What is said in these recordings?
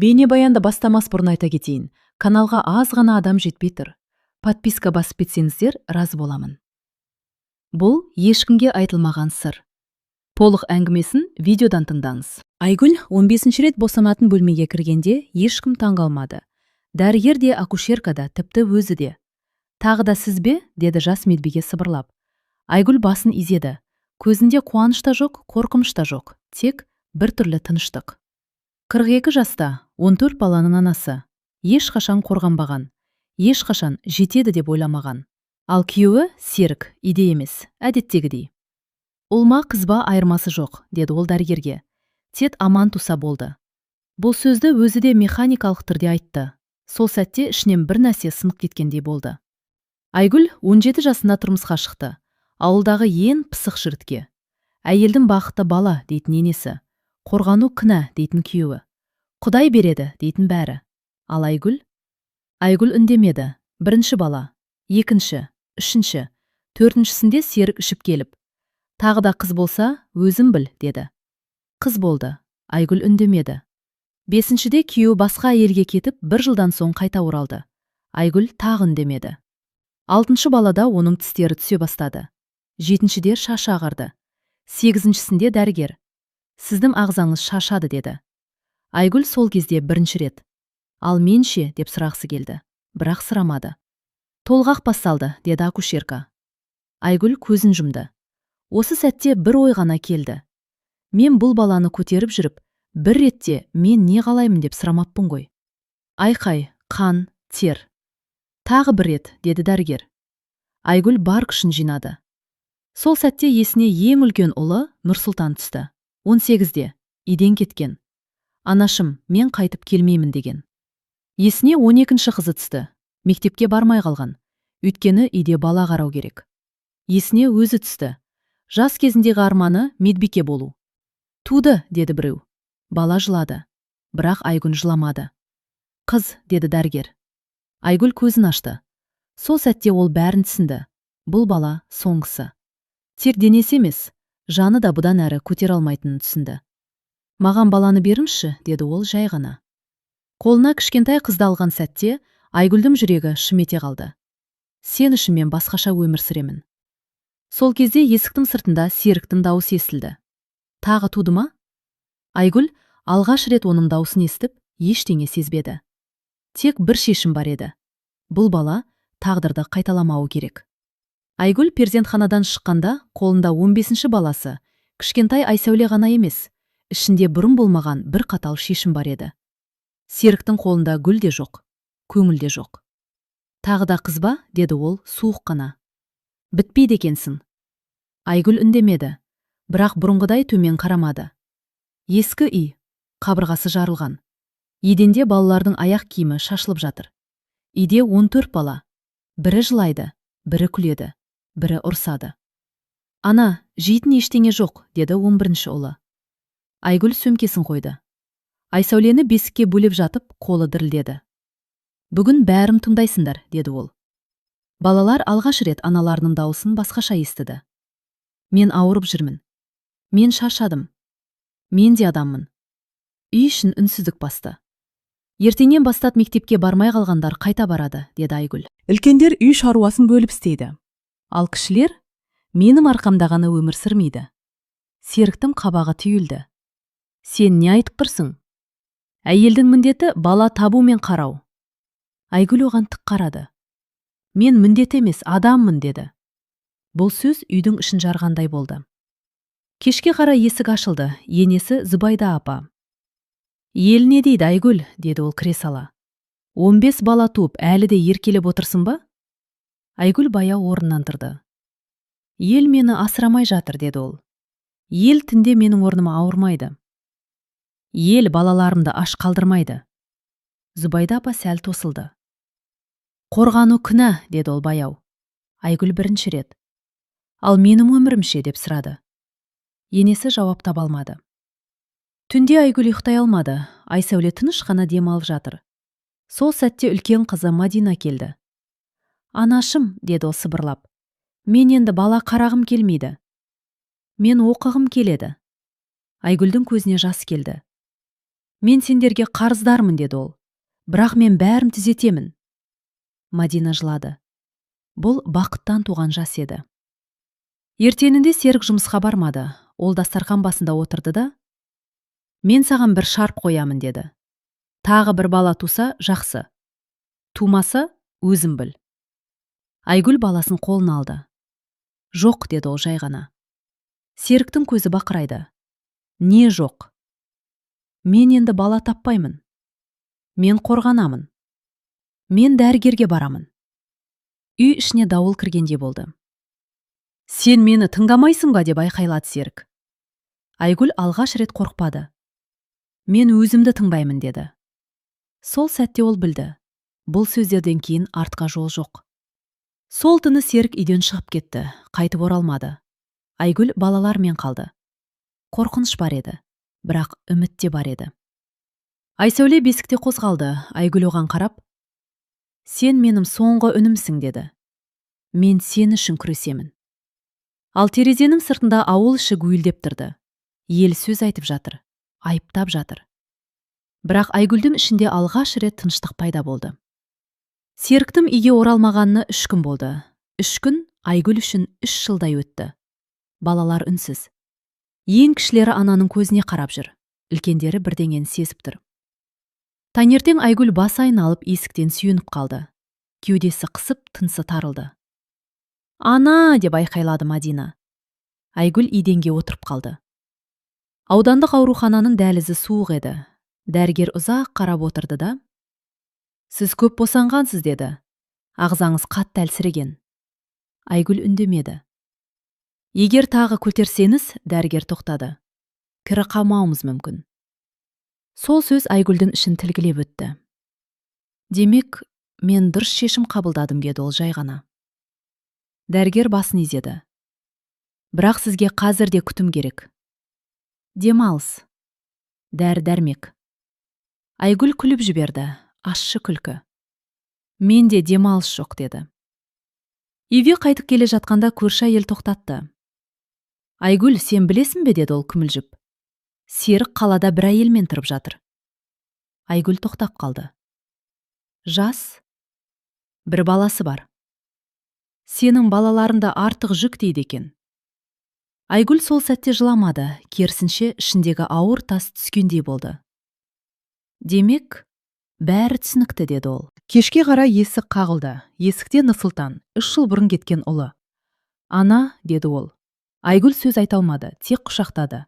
Бейнебаянды бастамас бұрын айта кетейін. Каналға аз ғана адам жетпей тұр. Подписка басып кетсеңіздер, разы боламын. Бұл ешкімге айтылмаған сыр. Толық әңгімесін видеодан тыңдаңыз. Айгүл 15-ші рет босанатын бөлмеге кіргенде ешкім таңғалмады. Дәрігер де, акушерка да, тіпті өзі де. Тағы да сіз бе? Деді жас медбике сыбырлап. Айгүл басын изеді. Көзінде қуаныш та жоқ, қорқыныш та жоқ. Тек бір түрлі тыныштық. 42 жаста, 14 баланың анасы. Ешқашан қорғанбаған. Ешқашан жетеді деп ойламаған. Ал күйеуі Серік, иде емес, әдеттегідей. Ұлма қызба айырмасы жоқ, деді ол дәрігерге. Тек аман туса болды. Бұл сөзді өзі де механикалық түрде айтты. Сол сәтте ішінен бір нәрсе сынып кеткендей болды. Айгүл 17 жасында тұрмысқа шықты. Ауылдағы ең пысық жігітке. Әйелдің бақыты бала дейтін енесі. Қорғану кінә дейтін күйеуі. Құдай береді дейтін бәрі. Ал Айгүл үндемеді. Бірінші бала, екінші, үшінші, төртіншісінде Серік ішіп келіп. Тағы да қыз болса, өзім біл, деді. Қыз болды. Айгүл үндемеді. Бесіншіде күйеуі басқа әйелге кетіп, бір жылдан соң қайта оралды. Айгүл тағы үндемеді. Алтыншы балада оның тістері түсе бастады. Жетіншіде шашы ағарды. Сегізіншісінде дәрігер. Сіздің ағзаңыз шашады, деді. Айгүл сол кезде бірінші рет. Ал менше, деп сұрағысы келді. Бірақ сұрамады. Толғақ басталды, деді акушерка. Айгүл көзін жұмды. Осы сәтте бір ой ғана келді. Мен бұл баланы көтеріп жүріп, бір ретте мен не қалаймын деп сұрамаппын ғой. Айқай, қан, тер. Тағы бір рет, деді дәрігер. Айгүл бар күшін жинады. Сол сәтте есіне ең үлкен ұлы Нұрсұлтан түсті. 18-де, иден кеткен. Анашым, мен қайтып келмеймін деген. Есіне 12-ші қызы түсті. Мектепке бармай қалған. Өйткені үйде бала қарау керек. Есіне өзі түсті. Жас кезіндегі арманы медбике болу. Туды, деді біреу. Бала жылады. Бірақ Айгүл жыламады. Қыз, деді дәрігер. Айгүл көзін ашты. Сол сәтте ол бәрін түсінді. Бұл бала соңғысы. Тек денесі емес, жаны да бұдан әрі көтер алмайтынын түсінді. Маған баланы беріңізші, деді ол жай ғана. Қолына кішкентай қызды алған сәтте Айгүлдің жүрегі шым ете қалды. Сен үшін мен басқаша өмір сүремін. Сол кезде есіктің сыртында Серіктің дауысы естілді. Тағы туды ма? Айгүл алғаш рет оның дауысын естіп, ештеңе сезбеді. Тек бір шешім бар еді. Бұл бала тағдырды қайталамауы керек. Айгүл перзентханадан шыққанда қолында 15-ші баласы, кішкентай Айсәуле ғана емес, ішінде бұрын болмаған бір қатал шешім бар еді. Серіктің қолында гүл де жоқ, көңіл де жоқ. Тағы да қыз ба, деді ол суық қана. Бітпейді екенсің. Айгүл үндемеді, бірақ бұрынғыдай төмен қарамады. Ескі үй, қабырғасы жарылған. Еденде балалардың аяқ киімі шашылып жатыр. Үйде 14 бала. Бірі жылайды, бірі күледі, бірі ұрсады. Ана, жейтін ештеңе жоқ, деді 11-ші ұлы. Айгүл сөмкесін қойды. Айсәулені бесікке бөлеп жатып, қолы дірілдеді. Бүгін бәрім тыңдайсыңдар, деді ол. Балалар алғаш рет аналарының дауысын басқаша естіді. Мен ауырып жүрмін. Мен шаршадым. Мен де адаммын. Үй ішін үнсіздік басты. Ертеңнен бастап мектепке бармай қалғандар қайта барады, деді Айгүл. Үлкендер үй шаруасын бөліп істейді. Ал кішілер менің арқамда ғана өмір сүрмейді. Серіктің қабағы түйілді. Сен не айтып тұрсың? Әйелдің міндеті бала табу мен қарау. Айгүл оған тік қарады. Мен міндет емес, адаммын, деді. Бұл сөз үйдің ішін жарғандай болды. Кешке қарай есік ашылды, енесі Зүбайда апа. Ел не дейді, Айгүл, деді ол кіре сала. 15 бала туып, әлі де еркелеп отырсың ба? Айгүл баяу орнынан тұрды. Ел мені асырамай жатыр, деді ол. Ел түнде менің орныма ауырмайды. Ел балаларымды аш қалдырмайды. Зүбайда апа сәл тосылды. Қорғану күнә, деді ол баяу. Айгүл бірінші рет. Ал менің өмірімше, деп сұрады. Енесі жауап таба алмады. Түнде Айгүл ұйықтай алмады. Айсәуле тыныш қана дем алып жатыр. Сол сәтте үлкен қызы Мадина келді. Анашым, деді ол сыбырлап. Мен енді бала қарағым келмейді. Мен оқығым келеді. Айгүлдің көзіне жас келді. Мен сендерге қарыздармын, деді ол. Бірақ мен бәрін түзетемін. Мадина жылады. Бұл бақыттан туған жас еді. Ертеңінде Серік жұмысқа бармады. Ол дастархан басында отырды да: «Мен саған бір шарт қоямын», деді. «Тағы бір бала туса, жақсы. Тумаса, өзім біл». Айгүл баласын қолына алды. «Жоқ», деді ол жай ғана. Серіктің көзі бақырайды. «Не жоқ?» «Мен енді бала таппаймын. Мен қорғанамын. Мен дәрігерге барамын». Үй ішіне дауыл кіргендей болды. «Сен мені тыңдамайсың ба?» деп айқайлады Серік. Айгүл алғаш рет қорқпады. «Мен өзімді тыңдаймын», деді. Сол сәтте ол білді. Бұл сөздерден кейін артқа жол жоқ. Сол түні Серік үйден шығып кетті, қайтып оралмады. Айгүл балалармен қалды. Қорқыныш бар еді, бірақ үміт те бар еді. Айсәуле бесікте қозғалды. Айгүл оған қарап: «Сен менің соңғы үнімсің», деді. «Мен сен үшін күресемін». Ал терезенің сыртында ауыл іші гуілдеп тұрды. Ел сөз айтып жатыр, айыптап жатыр. Бірақ Айгүлдің ішінде алғаш рет тыныштық пайда болды. Серіктің үйге оралмағанына 3 күн болды. 3 күн Айгүл үшін 3 жылдай өтті. Балалар үнсіз. Ең кішілері ананың көзіне қарап жүр. Үлкендері бірдеңені сезіп тұр. Таңертең Айгүл бас айналып есіктен сүйеніп қалды. Кеудесі қысып, тынысы тарылды. «Ана!» деп айқайлады Мадина. Айгүл еденге отырып қалды. Аудандық аурухананың дәлізі суық еді. Дәрігер ұзақ қарап отырды да: «Сіз көп босанғансыз», деді. «Ағзаңыз қатты әлсіреген». Айгүл үндемеді. «Егер тағы көтерсеңіз», дәрігер тоқтады, «кірі қалмауымыз мүмкін». Сол сөз Айгүлдің ішін тілгілеп өтті. «Демек, мен дұрыс шешім қабылдадым», деді ол жай ғана. Дәрігер басын изеді. «Бірақ сізге қазір де күтім керек. Демалыс. Дәрі-дәрмек». Айгүл күліп жіберді, ащы күлкі. «Менде демалыс жоқ», деді. Үйге қайтып келе жатқанда көрші әйел тоқтатты. «Айгүл, сен білесің бе?» деді ол күмілжіп. «Серік қалада бір әйелмен тұрып жатыр». Айгүл тоқтап қалды. «Жас. Бір баласы бар. Сенің балаларында артық жүк дейді екен». Айгүл сол сәтте жыламады, керісінше ішіндегі ауыр тас түскендей болды. «Демек, бәрі түсінікті», деді ол. Кешке қарай есік қағылды. Есікте Нұрсұлтан, 3 жыл бұрын кеткен ұлы. «Ана», деді ол. Айгүл сөз айта алмады, тек құшақтады.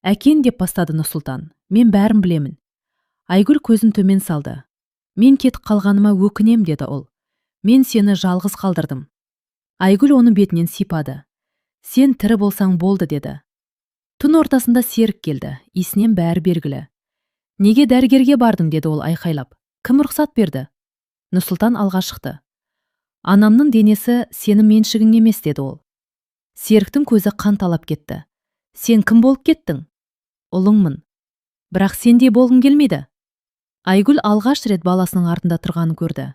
«Әкең» деп бастады Нұрсұлтан. «Мен бәрін білемін». Айгүл көзін төмен салды. «Мен кетіп қалғаныма өкінем», деді ол. «Мен сені жалғыз қалдырдым». Айгүл оны бетінен сипады. «Сен тірі болсаң болды», деді. Түн ортасында Серік келді. Есінен бәрі белгілі. «Неге дәрігерге бардың?» деді ол айқайлап. «Кім рұқсат берді?» Нұрсұлтан алға шықты. «Анамның денесі сенің меншігің емес», деді ол. Серіктің көзі қан талап кетті. «Сен кім болып кеттің?» «Ұлыңмын. Бірақ сендей болғың келмейді». Айгүл алғаш рет баласының артында тұрғанын көрді.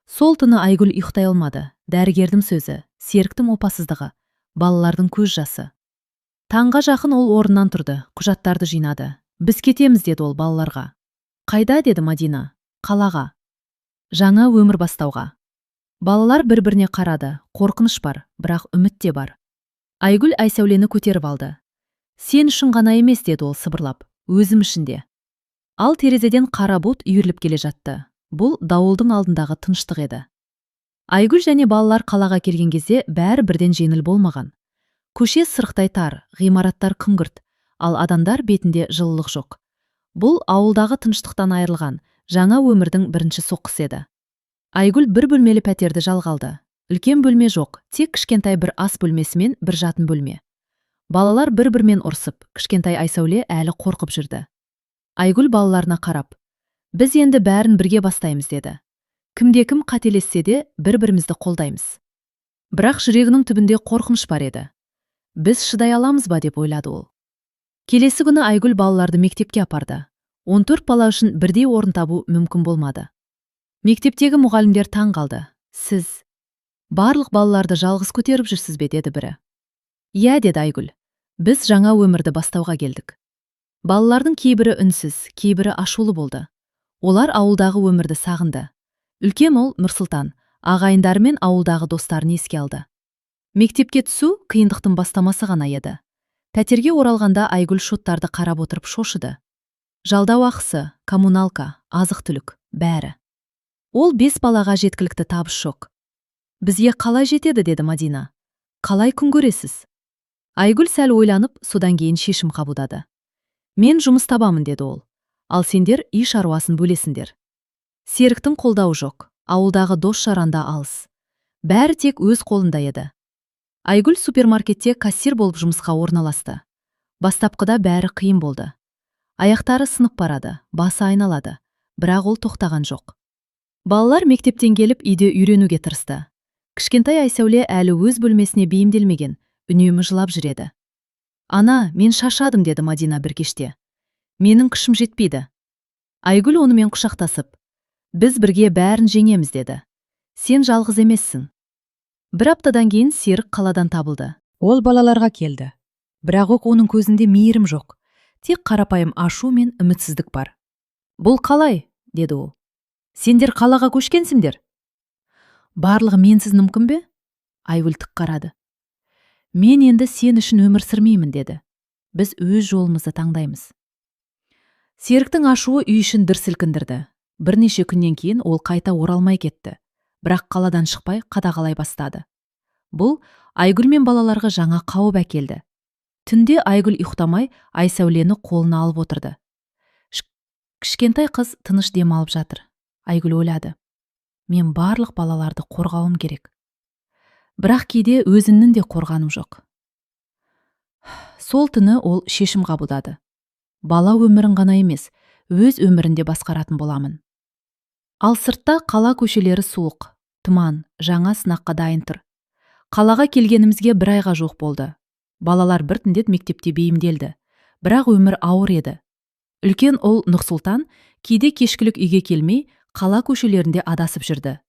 Сол түні Айгүл ұйықтай алмады. Дәрігердің сөзі, Серіктің опасыздығы, балалардың көз жасы. Таңға жақын ол орнынан тұрды, құжаттарды жинады. «Біз кетеміз», деді ол балаларға. «Қайда?» деді Мадина. «Қалаға. Жаңа өмір бастауға». Балалар бір-біріне қарады. Қорқыныш бар, бірақ үміт те бар. Айгүл Айсәулені көтеріп алды. «Сен үшін ғана емес», деді ол сыбырлап, «өзім үшін де». Ал терезеден қара бұлт үйіріліп келе жатты. Бұл дауылдың алдындағы тыныштық еді. Айгүл және балалар қалаға келген кезде бәрі бірден жеңіл болмаған. Көше сырықтай тар, ғимараттар күңгірт, ал адамдар бетінде жылылық жоқ. Бұл ауылдағы тыныштықтан айырылған жаңа өмірдің бірінші соққысы еді. Айгүл бір бөлмелі пәтерді жалға алды. Үлкен бөлме жоқ, тек кішкентай бір ас бөлмесі мен бір жатын бөлме. Балалар бір-бірімен ұрсып, кішкентай Айсәуле әлі қорқып жүрді. Айгүл балаларына қарап: «Біз енді бәрін бірге бастаймыз», деді. «Кімде-кім қателессе де бір-бірімізді қолдаймыз». Бірақ жүрегінің түбінде қорқыныш бар еді. «Біз шыдай аламыз ба?» деп ойлады ол. Келесі күні Айгүл балаларды мектепке апарды. 14 бала үшін бірдей орын табу мүмкін болмады. Мектептегі мұғалімдер таң қалды. «Сіз барлық балаларды жалғыз көтеріп жүрсіз бе?» деді бірі. «Иә», деді Айгүл. «Біз жаңа өмірді бастауға келдік». Балалардың кейбірі үнсіз, кейбірі ашулы болды. Олар ауылдағы өмірді сағынды. Үлкен ұл Нұрсұлтан ағайындары мен ауылдағы достарын еске алды. Мектепке түсу қиындықтың бастамасы ғана еді. Пәтерге оралғанда Айгүл шоттарды қарап отырып шошыды. Жалдау ақысы, коммуналка, азық-түлік, бәрі. Ол 5 балаға жеткілікті табыс жоқ. Бізге қалай жетеді, деді Мадина. Қалай күн көресіз? Айгүл сәл ойланып, содан кейін шешім қабылдады. Мен жұмыс табамын, деді ол. Ал сендер үй шаруасын бөлесіңдер. Серіктің қолдауы жоқ, ауылдағы дос жаранда алыс. Бәрі тек өз қолында еді. Айгүл супермаркетте кассир болып жұмысқа орналасты. Бастапқыда бәрі қиын болды. Аяқтары сынып барады, басы айналады, бірақ ол тоқтаған жоқ. Балалар мектептен келіп үйде үйренуге тырысты. Кішкентай Айсәуле әлі өз бөлмесіне бейімделмеген, үнемі жылап жүреді. Ана, мен шаршадым, деді Мадина бір кеште. Менің күшім жетпейді. Айгүл онымен құшақтасып, біз бірге бәрін жеңеміз, деді. Сен жалғыз емессің. Бір аптадан кейін Серік қаладан табылды. Ол балаларға келді. Бірақ оның көзінде мейірім жоқ. Тек қарапайым ашу мен үмітсіздік бар. Бұл қалай, деді ол. Сендер қалаға көшкенсіңдер? Барлығы менсіз мүмкін бе? Айгүл тік қарады. Мен енді сен үшін өмір сүрмеймін, деді. Біз өз жолымызды таңдаймыз. Серіктің ашуы үй ішін дүр сілкіндірді. Бірнеше күннен кейін ол қайта оралмай кетті. Бірақ қаладан шықпай қадағалай бастады. Бұл Айгүл мен балаларға жаңа қауіп әкелді. Түнде Айгүл ұйықтамай Айсәулені қолына алып отырды. Кішкентай қыз тыныш демалып жатыр. Айгүл ойлады. Мен барлық балаларды қорғауым керек. Бірақ кейде өзінің де қорғаным жоқ. Сол түні ол шешім қабылдады. Бала өмірін ғана емес, өз өмірінде басқаратын боламын. Ал сыртта қала көшелері суық, тұман, жаңа сынаққа дайын тұр. Қалаға келгенімізге 1 айға жоқ болды. Балалар біртіндеп мектепте бейімделді. Бірақ өмір ауыр еді. Үлкен ұл Нұрсұлтан кейде кешкілік үйге келмей, қала көшелерінде адасып жүрді.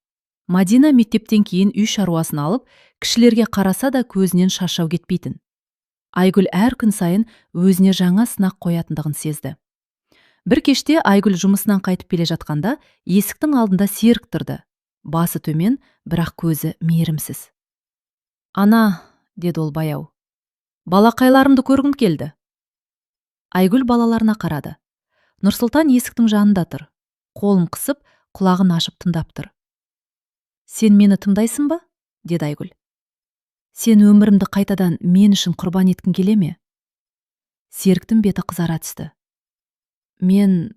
Мадина мектептен кейін үй шаруасын алып, кішілерге қараса да көзінен шаршау кетпейтін. Айгүл әр күн сайын өзіне жаңа сынақ қоятындығын сезді. Бір кеште Айгүл жұмысынан қайтып келе жатқанда, есіктің алдында Серік тұрды. Басы төмен, бірақ көзі мейірімсіз. Ана, деді ол баяу. Балақайларымды көргім келді. Айгүл балаларына қарады. Нұрсұлтан есіктің жанында тұр. Қолын қысып, құлағын ашып тыңдап тұр. Сен мені тыңдайсың ба? Деді Айгүл. Сен өмірімді қайтадан мен үшін құрбан еткің келе ме? Серіктің беті қызара түсті. Мен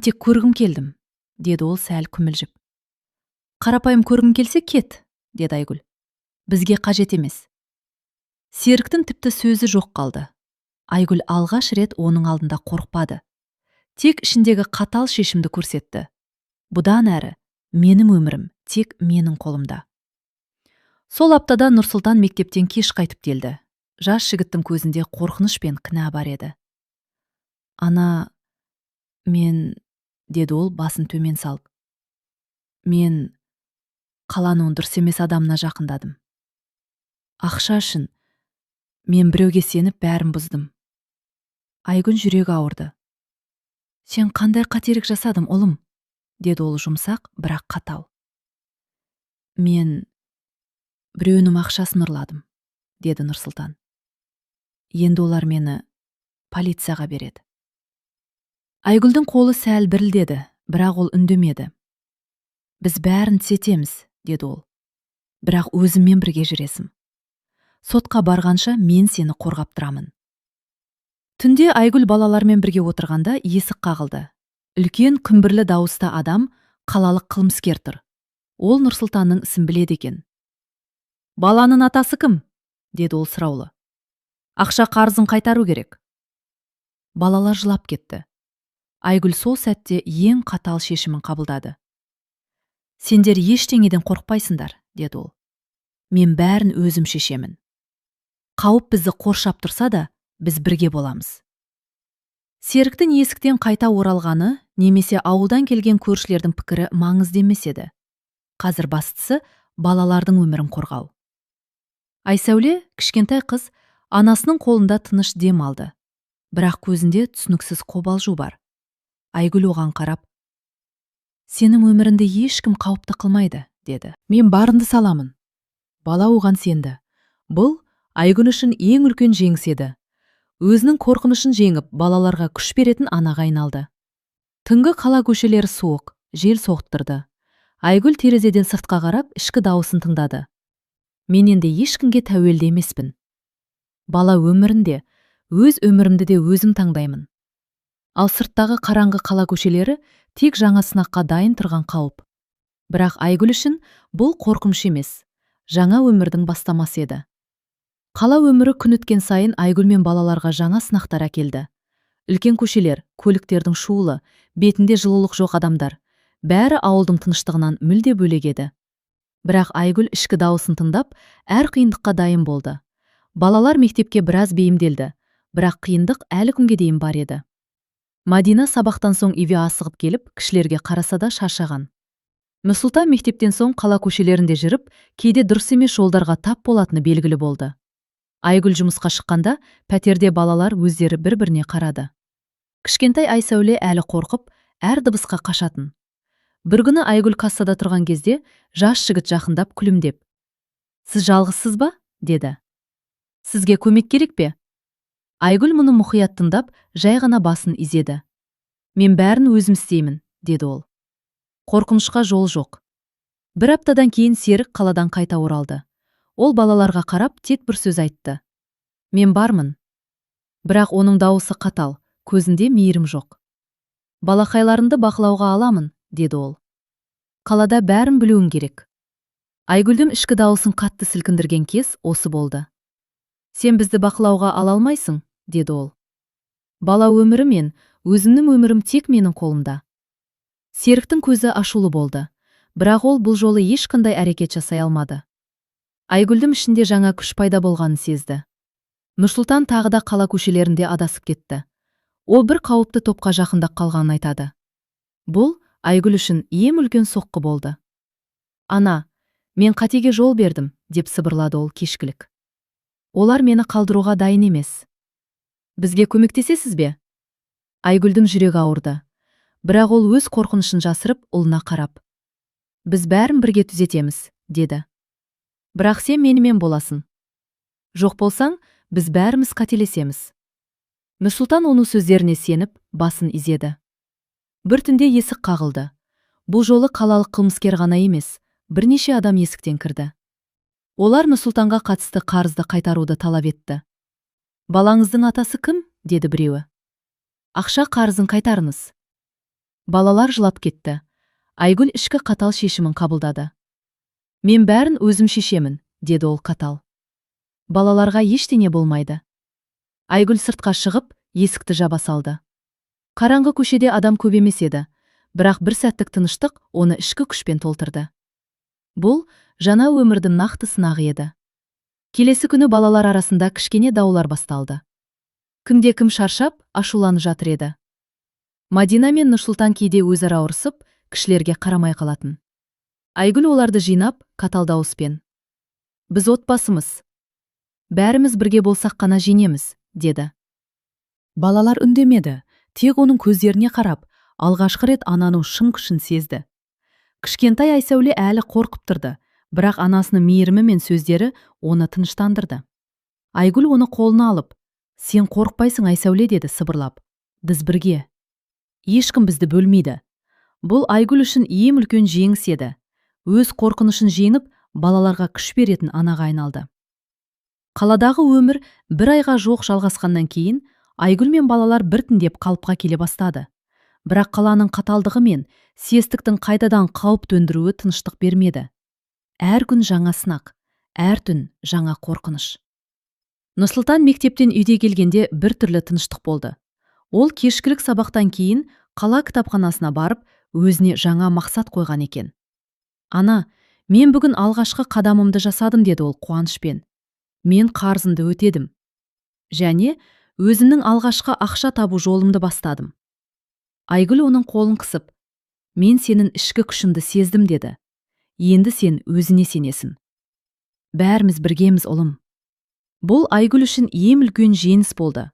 тек көргім келдім, деді ол сәл күмілжіп. Қарапайым көргім келсе кет, деді Айгүл. Бізге қажет емес. Серіктің тіпті сөзі жоқ қалды. Айгүл алғаш рет оның алдында қорықпады. Тек ішіндегі қатал шешімді көрсетті. Бұдан әрі, менің өмірім тек менің қолымда. Сол аптада Нұрсұлтан мектептен кеш қайтып келді. Жас жігіттің көзінде қорқыныш пен кінә бар еді. Ана, деді ол басын төмен салып. Мен қаланың дұрыс емес адамына жақындадым. Ақша үшін мен біреуге сеніп бәрін бұздым. Айгүл жүрегі ауырды. Сен қандай қателік жасадым, ұлым? Деді ол жұмсақ, бірақ қатал. Мен біреуінің ақшасын ұрладым, деді Нұрсұлтан. Енді олар мені полицияға береді. Айгүлдің қолы сәл дірілдеді, бірақ ол үндемеді. Біз бәрін түзетеміз, деді ол. Бірақ өзіммен бірге жүресің. Сотқа барғанша мен сені қорғап тұрамын. Түнде Айгүл балалармен бірге отырғанда есік қағылды. Үлкен күмбірлі дауысты адам, қалалық қылмыскер тұр. Ол Нұрсұлтанның ісін біледі екен. Баланың атасы кім? Деді ол сұраулы. Ақша қарызын қайтару керек. Балалар жылап кетті. Айгүл сол сәтте ең қатал шешімін қабылдады. Сендер ештеңеден қорықпайсыңдар, деді ол. Мен бәрін өзім шешемін. Қауіп бізді қоршап тұрса да, біз бірге боламыз. Серіктің есіктен қайта оралғаны, немесе ауылдан келген көршілердің пікірі маңызды емес еді. Қазір бастысы балалардың өмірін қорғау. Айсәуле, кішкентай қыз, анасының қолында тыныш дем алды. бірақ көзінде түсініксіз қобалжу бар. Айгүл оған қарап, «Сенің өміріңді ешкім қауіпті қылмайды», деді. «Мен барымды саламын». Бала оған сенді. Бұл Айгүл үшін ең үлкен жеңіс еді. Өзінің қорқынышын жеңіп, балаларға күш беретін анаға айналды. Түнгі қала көшелері суық, жел соқтырды. Айгүл терезеден сыртқа қарап, ішкі дауысын тыңдады. «Мен енді ешкімге тәуелді емеспін. Бала өмірінде, өз өмірімді де өзім таңдаймын». Ал сырттағы қараңғы қала көшелері тек жаңа сынаққа дайын тұрған қауіп. Бірақ Айгүл үшін бұл қорқыныш емес, жаңа өмірдің бастамасы еді. Қала өмірі күн өткен сайын Айгүл мен балаларға жаңа сынақтар әкелді. Үлкен көшелер, көліктердің шуылы, бетінде жылулық жоқ адамдар, бәрі ауылдың тыныштығынан мүлде бөлек еді. Бірақ Айгүл ішкі дауысын тыңдап, әр қиындыққа дайын болды. Балалар мектепке біраз бейімделді, бірақ қиындық әлі күнге дейін бар еді. Мадина сабақтан соң үйге асығып келіп, кішілерге қараса да шаршаған. Нұрсұлтан мектептен соң қала көшелерінде жүріп, кейде дұрыс емес жолдарға тап болатыны белгілі болды. Айгүл жұмысқа шыққанда, пәтерде балалар өздері бір-біріне қарады. Кішкентай Айсәуле әлі қорқып, әр дыбысқа қашатын. Бір күні Айгүл кассада тұрған кезде, жас жігіт жақындап күлімдеп, «Сіз жалғызсыз ба?» деді. «Сізге көмек керек пе?» Айгүл мұны мұқият тыңдап, жай ғана басын изеді. «Мен бәрін өзім істеймін», деді ол. Қорқынышқа жол жоқ. Бір аптадан кейін Серік қаладан қайта оралды. Ол балаларға қарап тек бір сөз айтты. «Мен бармын». Бірақ оның дауысы қатал, көзінде мейірім жоқ. «Балақайларымды бақылауға аламын», деді ол. «Қалада бәрін білуің керек». Айгүлдің ішкі дауысын қатты сілкіндірген кез осы болды. «Сен бізді бақылауға ала алмайсың», деді ол. «Бала өмірі мен өзімнің өмірім тек менің қолымда». Серіктің көзі ашулы болды, бірақ ол бұл жолы ешқандай әрекет жасай алмады. Айгүлдің ішінде жаңа күш пайда болғанын сезді. Нұрсұлтан тағы да қала көшелерінде адасып кетті. Ол бір қауіпті топқа жақындап қалғанын айтады. Бұл Айгүл үшін ең үлкен соққы болды. «Ана, мен қатеге жол бердім», деп сыбырлады ол кешкілік. «Олар мені қалдыруға дайын емес. Бізге көмектесесіз бе?» Айгүлдің жүрегі ауырды. Бірақ ол өз қорқынышын жасырып, ұлына қарап, «Біз бәрін бірге түзетеміз», деді. «Бірақ сен менімен боласың. Жоқ болсаң, біз бәріміз қателесеміз». Нұрсұлтан оның сөздеріне сеніп, басын изеді. Бір түнде есік қағылды. Бұл жолы қалалық қылмыскер ғана емес, бірнеше адам есіктен кірді. Олар Нұрсұлтанға қатысты қарызды қайтаруды талап етті. «Балаңыздың атасы кім?» деді біреуі. «Ақша қарызын қайтарыңыз». Балалар жылап кетті. Айгүл ішкі қатал шешімін қабылдады. «Мен бәрін өзім шешемін», деді ол қатал. «Балаларға ештеңе болмайды». Айгүл сыртқа шығып, есікті жаба салды. Қараңғы көшеде адам көп емес еді, бірақ бір сәттік тыныштық оны ішкі күшпен толтырды. Бұл жаңа өмірдің нақты сынағы еді. Келесі күні балалар арасында кішкене даулар басталды. Кімде-кім шаршап, ашуланып жатыр еді. Мадина мен Нұрсұлтан кейде өзара ұрсып, кішілерге қарамай қалатын. Айгүл оларды жинап, қатал дауыспен, «Біз отбасымыз. Бәріміз бірге болсақ қана жеңеміз», деді. Балалар үндемеді, тек оның көздеріне қарап, алғашқы рет ананың шын күшін сезді. Кішкентай Айсәуле әлі қорқып тұрды, бірақ анасының мейірімі мен сөздері оны тыныштандырды. Айгүл оны қолына алып, «Сен қорықпайсың, Айсәуле», деді сыбырлап. «Біз бірге. Ешкім бізді бөлмейді». Бұл Айгүл үшін ең үлкен жеңіс еді. Өз қорқынышын жеңіп, балаларға күш беретін анаға айналды. Қаладағы өмір бір айға жоқ жалғасқаннан кейін, Айгүл мен балалар біртіндеп қалыпқа келе бастады. Бірақ қаланың қаталдығы мен сестіктің қайтадан қауіп төндіруі тыныштық бермеді. Әр күн жаңа сынақ, әр түн жаңа қорқыныш. Нұрсұлтан мектептен үйде келгенде бір түрлі тыныштық болды. Ол кешкілік сабақтан кейін қала кітапханасына барып, өзіне жаңа мақсат қойған екен. «Ана, мен бүгін алғашқы қадамымды жасадым», деді ол қуанышпен. «Мен қарызымды өтедім. Және өзімнің алғашқы ақша табу жолымды бастадым». Айгүл оның қолын қысып, «Мен сенің ішкі күшіңді сездім», деді. «Енді сен өзіне сенесің. Бәріміз біргеміз, ұлым». Бұл Айгүл үшін ең үлкен жеңіс болды.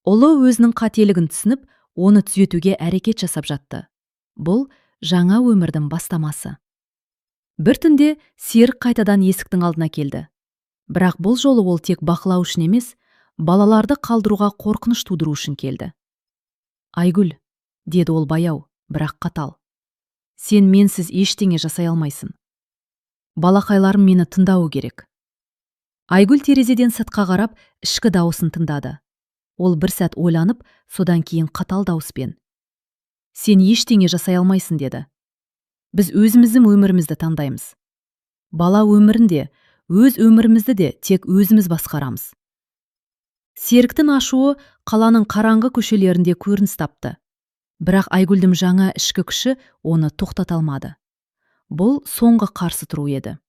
Ұлы өзінің қателігін түсініп, оны түзетуге әрекет жасап жатты. Бұл жаңа өмірдің бастамасы. Бір түнде серік қайтадан есіктің алдына келді. Бірақ бұл жолы ол тек бақылау үшін емес, балаларды қалдыруға қорқыныш тудыру үшін келді. Айгүл, деді ол баяу, бірақ қатал. Сен менсіз ештеңе жасай алмайсың. Балақайларым мені тыңдауы керек. Айгүл терезеден сыртқа қарап, ішкі дауысын тыңдады. Ол бір сәт ойланып, содан кейін қатал дауыспен: Сен ештеңе жасай алмайсың, деді. Біз өзіміздің өмірімізді таңдаймыз. Бала өмірінде, өз өмірімізді де тек өзіміз басқарамыз. Серіктің ашуы қаланың қараңғы көшелерінде көрініс тапты. Бірақ Айгүлдің жаңа ішкі күші оны тоқтата алмады. Бұл соңғы қарсы тұру еді.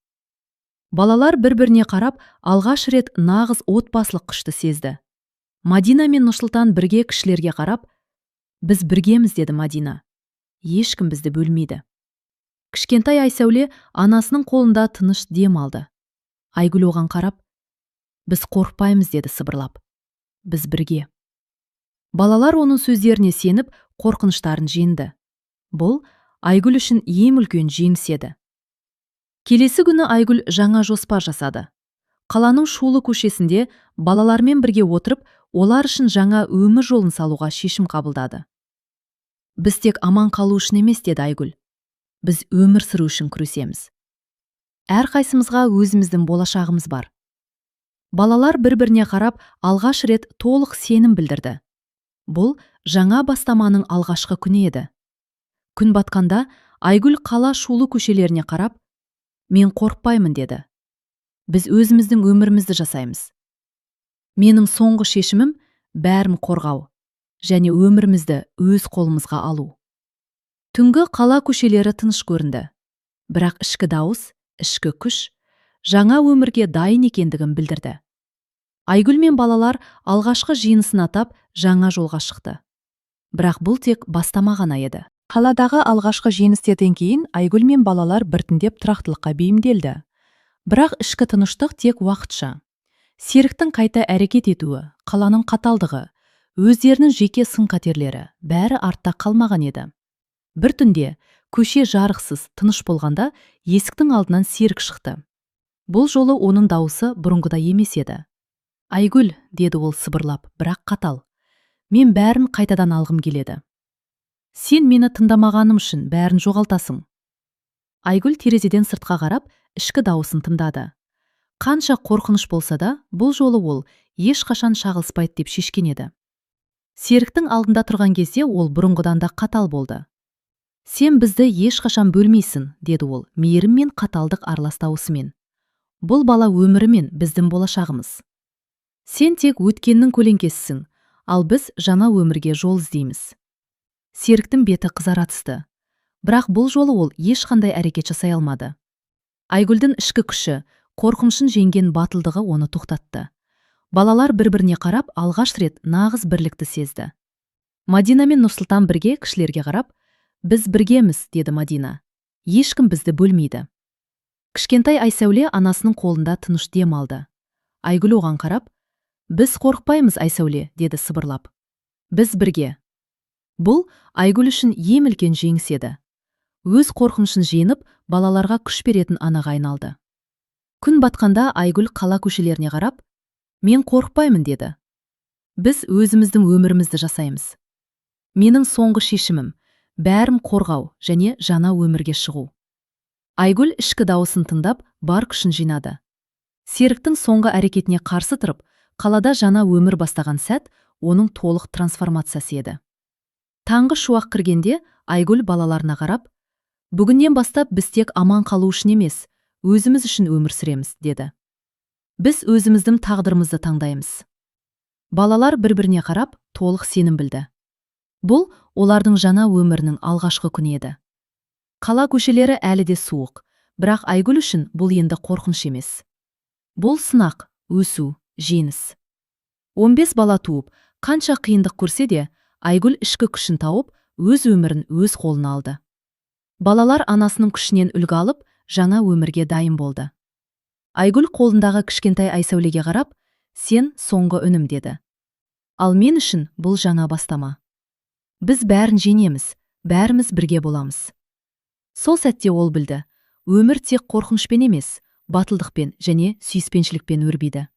Балалар бір-біріне қарап, алғаш рет нағыз отбасылық күшті сезді. Мадина мен Нұрсұлтан бірге кішілерге қарап: Біз біргеміз, деді Мадина. Ешкім бізді бөлмейді. Кішкентай Айсәуле анасының қолында тыныш дем алды. Айгүл оған қарап: Біз қорықпаймыз, деді сыбырлап. Біз бірге. Балалар оның сөздеріне сеніп, қорқыныштарын жеңді. Бұл Айгүл үшін ең үлкен жеңіс еді. Келесі күні Айгүл жаңа жоспар жасады. Қаланың шулы көшесінде балалармен бірге отырып, олар үшін жаңа өмір жолын салуға шешім қабылдады. Біз тек аман қалу үшін емес, деді Айгүл. Біз өмір сүру үшін күресеміз. Әрқайсымызға өзіміздің болашағымыз бар. Балалар бір-біріне қарап, алғаш рет толық сенім білдірді. Бұл жаңа бастаманың алғашқы күні еді. Күн батқанда Айгүл қала шулы көшелеріне қарап: Мен қорықпаймын, деді. Біз өзіміздің өмірімізді жасаймыз. Менің соңғы шешімім бәрін қорғау және өмірімізді өз қолымызға алу. Түнгі қала көшелері тыныш көрінді. Бірақ ішкі дауыс, ішкі күш жаңа өмірге дайын екендігін білдірді. Айгүл мен балалар алғашқы жиынысын атап жаңа жолға шықты. Бірақ бұл тек бастама ғана еді. Қаладағы алғашқы жеңістерден кейін Айгүл мен балалар біртіндеп тұрақтылыққа бейімделді. Бірақ ішкі тыныштық тек уақытша. Серіктің қайта әрекет етуі, қаланың қаталдығы, өздерінің жеке сын-қатерлері бәрі артта қалмаған еді. Бір түнде көше жарықсыз, тыныш болғанда есіктің алдынан Серік шықты. Бұл жолы оның дауысы бұрынғыдай емес еді. Айгүл, деді ол сыбырлап, бірақ қатал. Мен бәрін қайтадан алғым келеді. Сен мені тыңдамағаным үшін бәрін жоғалтасың. Айгүл терезеден сыртқа қарап, ішкі дауысын тыңдады. Қанша қорқыныш болса да, бұл жолы ол ешқашан шағылыспайды деп шешкен еді. Серіктің алдында тұрған кезде ол бұрынғыдан да қатал болды. Сен бізді ешқашан бөлмейсің, деді ол, мейірім мен қаталдық аралас дауысымен. Бұл бала өмірі мен біздің болашағымыз. Сен тек өткеннің көлеңкесісің, ал біз жаңа өмірге жол іздейміз. Серіктің беті қызара түсті. Бірақ бұл жолы ол ешқандай әрекет жасай алмады. Айгүлдің ішкі күші, қорқынышын жеңген батылдығы оны тоқтатты. Балалар бір-біріне қарап, алғаш рет нағыз бірлікті сезді. Мадина мен Нұрсұлтан бірге кішілерге қарап: Біз біргеміз, деді Мадина. Ешкім бізді бөлмейді. Кішкентай Айсәуле анасының қолында тыныш дем алды. Айгүл оған қарап: Біз қорықпаймыз, Айсәуле, деді сыбырлап. Біз бірге. Бұл Айгүл үшін ең үлкен жеңіс еді. Өз қорқынышын жеңіп, балаларға күш беретін анаға айналды. Күн батқанда Айгүл қала көшелеріне қарап: Мен қорықпаймын, деді. Біз өзіміздің өмірімізді жасаймыз. Менің соңғы шешімім бәрін қорғау және жаңа өмірге шығу. Айгүл ішкі дауысын тыңдап, бар күшін жинады. Серіктің соңғы әрекетіне қарсы тұрып, қалада жаңа өмір бастаған сәт оның толық трансформациясы еді. Таңғы шуақ кіргенде Айгүл балаларына қарап: Бүгіннен бастап біз тек аман қалу үшін емес, өзіміз үшін өмір сүреміз, деді. Біз өзіміздің тағдырымызды таңдаймыз. Балалар бір-біріне қарап, толық сенім білді. Бұл олардың жаңа өмірінің алғашқы күні еді. Қала көшелері әлі де суық, бірақ Айгүл үшін бұл енді қорқыныш емес. Бұл сынақ, өсу, жеңіс. 15 бала туып, қанша қиындық көрсе де, Айгүл ішкі күшін тауып, өз өмірін өз қолына алды. Балалар анасының күшінен үлгі алып, жаңа өмірге дайын болды. Айгүл қолындағы кішкентай Айсәулеге қарап: Сен соңғы үнім, деді. Ал мен үшін бұл жаңа бастама. Біз бәрін жеңеміз, бәріміз бірге боламыз. Сол сәтте ол білді, өмір тек қорқынышпен емес, батылдықпен және сүйіспеншілікпен өрбиді.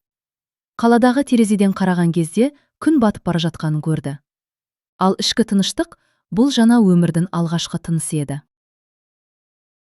Қаладағы терезеден қараған кезде күн батып бара жатқанын көрді. Ал ішкі тыныштық бұл жаңа өмірдің алғашқы тынысы еді.